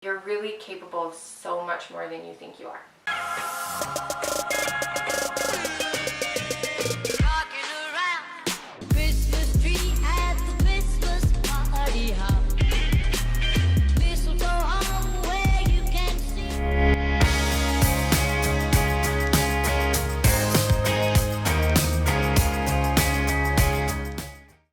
You're really capable of so much more than you think you are.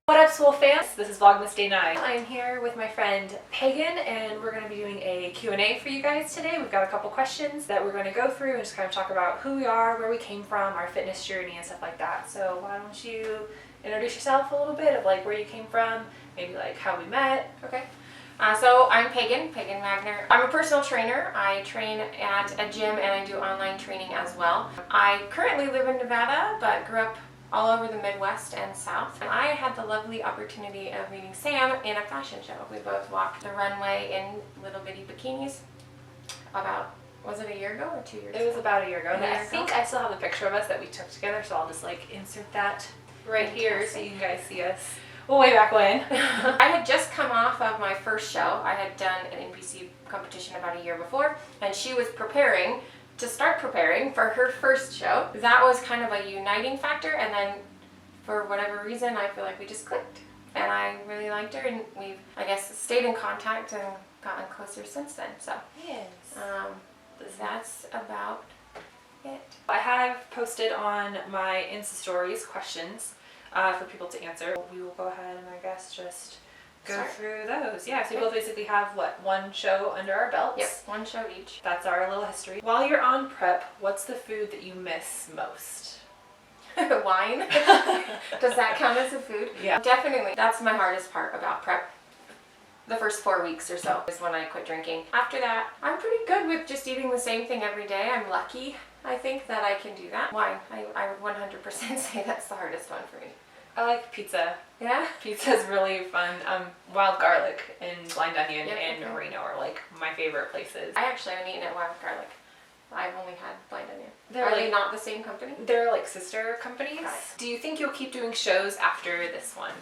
What up, Swole fans? This is Vlogmas Day 9. I'm here with my friend Paegan, and we're going to be doing a Q&A for you guys today. We've got a couple questions that we're going to go through and just kind of talk about who we are, where we came from, our fitness journey, and stuff like that. So why don't you introduce yourself a little bit of like where you came from, maybe like how we met. Okay. So I'm Paegan Magner. I'm a personal trainer. I train at a gym and I do online training as well. I currently live in Nevada, but grew up all over the Midwest and South. And I had the lovely opportunity of meeting Sam in a fashion show. We both walked the runway in little bitty bikinis about, was it a year ago or 2 years ago? It was about a year ago. And I think I still have a picture of us that we took together, so I'll just like insert that right here so you guys see us. Well, way back when. I had just come off of my first show. I had done an NPC competition about a year before, and she was preparing for her first show. That was kind of a uniting factor, and then for whatever reason I feel like we just clicked and I really liked her, and we've, I guess, stayed in contact and gotten closer since then. So yes, that's about it. I have posted on my Insta stories questions for people to answer. We will go ahead and I guess just go through those. Yeah, so we'll basically have what, one show under our belts? Yep, one show each. That's our little history. While you're on prep, what's the food that you miss most? Wine. Does that count as a food? Yeah. Definitely. That's my hardest part about prep. The first 4 weeks or so is when I quit drinking. After that, I'm pretty good with just eating the same thing every day. I'm lucky, I think, that I can do that. Wine. I would 100% say that's the hardest one for me. I like pizza. Yeah? Pizza's really fun. Wild garlic and blind onion and Reno are like my favorite places. I actually haven't eaten at Wild Garlic. I've only had blind onion. Are they not the same company? They're like sister companies. Right. Do you think you'll keep doing shows after this one?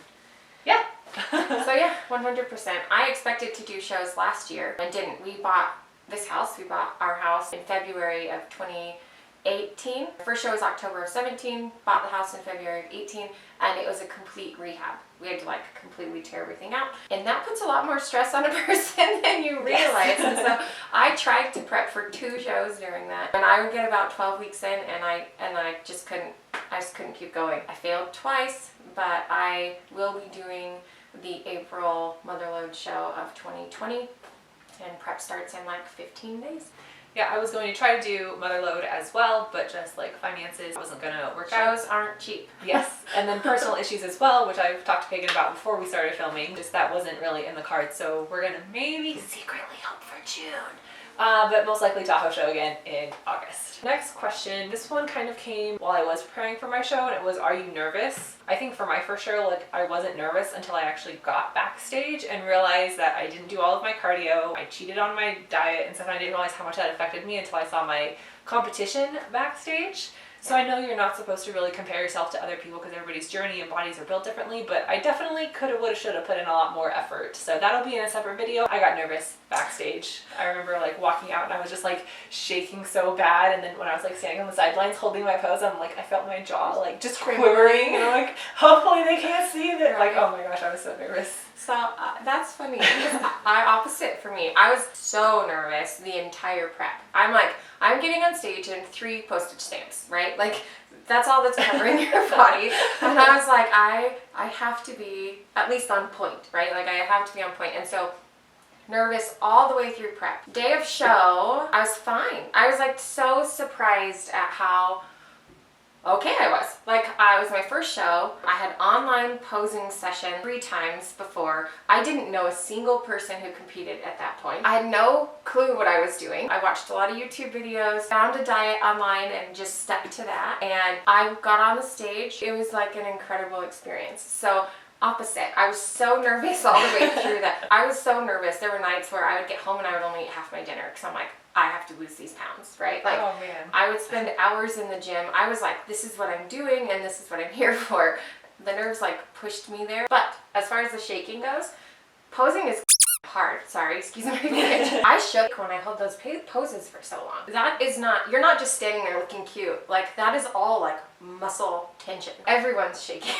Yeah. So yeah, 100%. I expected to do shows last year and didn't. We bought this house. We bought our house in February of 2018. First show was October of 17, bought the house in February of 18, and it was a complete rehab. We had to like completely tear everything out, and that puts a lot more stress on a person than you realize. And so I tried to prep for 2 shows during that, and I would get about 12 weeks in, and I just couldn't keep going. I failed twice, but I will be doing the April Motherload show of 2020, and prep starts in like 15 days. Yeah, I was going to try to do Motherload as well, but just like finances wasn't going to work out. Shows aren't cheap. Yes, and then personal issues as well, which I've talked to Paegan about before we started filming. Just that wasn't really in the cards, so we're going to maybe secretly hope for June. But most likely Tahoe show again in August. Next question. This one kind of came while I was preparing for my show, and it was, are you nervous? I think for my first show, like, I wasn't nervous until I actually got backstage and realized that I didn't do all of my cardio. I cheated on my diet and stuff, and I didn't realize how much that affected me until I saw my competition backstage. So I know you're not supposed to really compare yourself to other people because everybody's journey and bodies are built differently, but I definitely coulda, woulda, shoulda put in a lot more effort. So that'll be in a separate video. I got nervous backstage. I remember like walking out and I was just like shaking so bad, and then when I was like standing on the sidelines holding my pose, I'm like, I felt my jaw like just quivering, and I'm like, hopefully they can't see that. Like, oh my gosh, I was so nervous. So that's funny because opposite for me. I was so nervous the entire prep. I'm like, I'm getting on stage and 3 postage stamps, right? Like, that's all that's covering your body. And I was like, I have to be at least on point, right? Like, I have to be on point. And so nervous all the way through prep. Day of show, I was fine. I was like so surprised at how okay I was. Like, it was my first show. I had online posing session 3 times before. I didn't know a single person who competed at that point. I had no clue what I was doing. I watched a lot of YouTube videos, found a diet online, and just stuck to that. And I got on the stage. It was like an incredible experience. So opposite. I was so nervous all the way through that. I was so nervous. There were nights where I would get home and I would only eat half my dinner because I'm like, I have to lose these pounds, right? Like, oh man. I would spend hours in the gym. I was like, this is what I'm doing and this is what I'm here for. The nerves like pushed me there. But as far as the shaking goes, posing is hard. Sorry, excuse my French. I shook when I held those poses for so long. That is not, you're not just standing there looking cute. Like that is all like muscle tension. Everyone's shaking.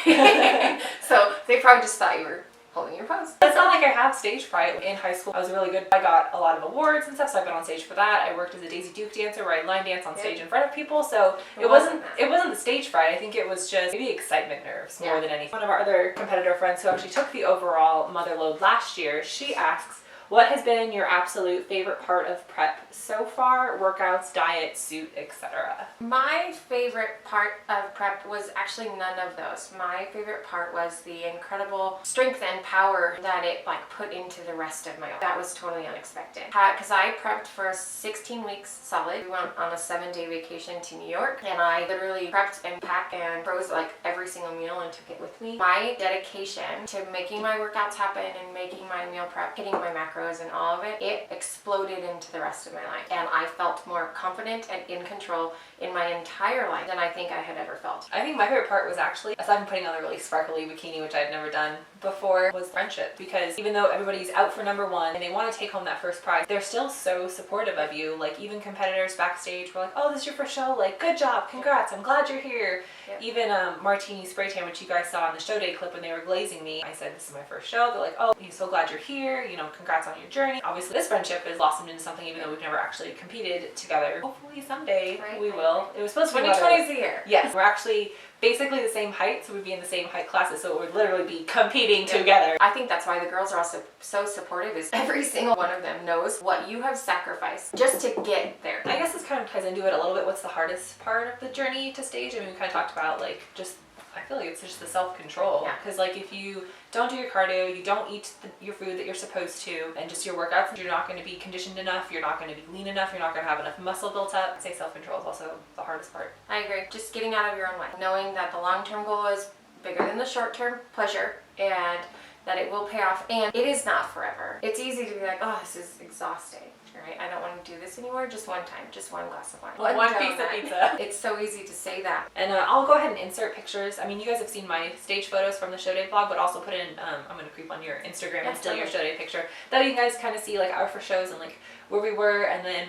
So they probably just thought you were holding your pose. It's not like I have stage fright. In high school, I was really good. I got a lot of awards and stuff, so I've been on stage for that. I worked as a Daisy Duke dancer where I line dance on stage in front of people, so it wasn't the stage fright. I think it was just maybe excitement nerves more than anything. One of our other competitor friends who actually took the overall mother load last year, she asks, what has been your absolute favorite part of prep so far? Workouts, diet, suit, etc. My favorite part of prep was actually none of those. My favorite part was the incredible strength and power that it like put into the rest of my life. That was totally unexpected. Because I prepped for 16 weeks solid. We went on a 7-day vacation to New York, and I literally prepped and packed and froze like every single meal and took it with me. My dedication to making my workouts happen and making my meal prep, hitting my macros and all of it, it exploded into the rest of my life. And I felt more confident and in control in my entire life than I think I had ever felt. I think my favorite part was actually, aside from putting on the really sparkly bikini, which I'd never done before, was friendship. Because even though everybody's out for number one and they want to take home that first prize, they're still so supportive of you. Like even competitors backstage were like, oh, this is your first show, like good job, congrats, I'm glad you're here. Yep. Even Martini Spray Tan, which you guys saw in the show day clip when they were glazing me, I said this is my first show. They're like, oh, I'm so glad you're here, you know, congrats on your journey. Obviously this friendship has blossomed into something even though we've never actually competed together. Hopefully someday we will. It was supposed to be 2020 is the year. Yes, we're actually basically the same height, so we'd be in the same height classes, so it would literally be competing together. I think that's why the girls are also so supportive, is every single one of them knows what you have sacrificed just to get there. I guess this kind of ties into it a little bit. What's the hardest part of the journey to stage? I mean, we kind of talked about like just, I feel like it's just the self-control. Yeah. Because like if you don't do your cardio, you don't eat your food that you're supposed to, and just your workouts, you're not going to be conditioned enough, you're not going to be lean enough, you're not going to have enough muscle built up. I'd say self-control is also the hardest part. I agree. Just getting out of your own way. Knowing that the long-term goal is bigger than the short-term pleasure, and that it will pay off, and it is not forever. It's easy to be like, oh, this is exhausting. Right? I don't want to do this anymore. Just one time. Just one glass of wine. One piece of pizza. It's so easy to say that. And I'll go ahead and insert pictures. I mean, you guys have seen my stage photos from the show day vlog, but also put in, I'm going to creep on your Instagram and steal your show day picture. That way you guys kind of see like our first shows and like where we were, and then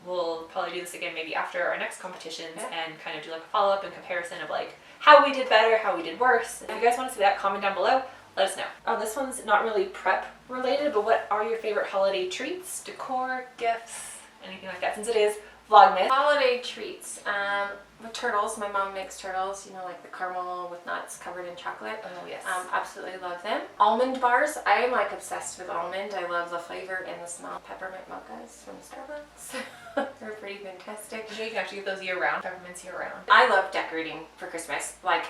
we'll probably do this again maybe after our next competitions and kind of do like a follow-up and comparison of like how we did better, how we did worse. If you guys want to see that, comment down below. Let us know. This one's not really prep related, but what are your favorite holiday treats, decor, gifts, anything like that, since it is Vlogmas? Holiday treats. With turtles, my mom makes turtles, you know, like the caramel with nuts covered in chocolate. Oh, yes. Absolutely love them. Almond bars. I am like obsessed with almond. I love the flavor and the smell. Peppermint mochas from Starbucks. They're pretty fantastic. You can actually get those year round. Peppermints year round. I love decorating for Christmas. Like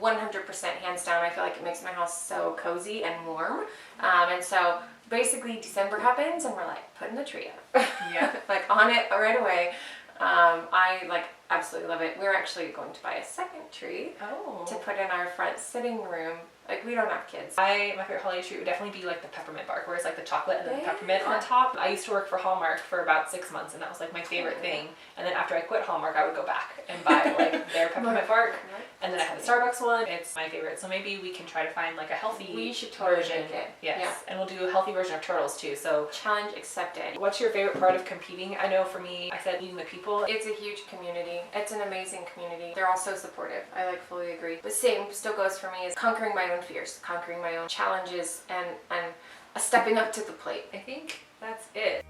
100% hands down. I feel like it makes my house so cozy and warm. And so basically December happens and we're like putting the tree up. Yeah. Like on it right away. I like absolutely love it. We're actually going to buy a second tree to put in our front sitting room. Like, we don't have kids. My favorite holiday treat would definitely be like the peppermint bark, where it's like the chocolate and then the peppermint on top. I used to work for Hallmark for about 6 months, and that was like my favorite thing. And then after I quit Hallmark, I would go back and buy like their peppermint bark. And then I had the Starbucks one. It's my favorite. So maybe we can try to find like a healthy version. Yes. Yeah. And we'll do a healthy version of turtles too. So challenge accepted. What's your favorite part of competing? I know for me, I said meeting the people. It's a huge community. It's an amazing community. They're all so supportive. I like fully agree. But same still goes for me is conquering my own fears, conquering my own challenges, and stepping up to the plate. I think that's it.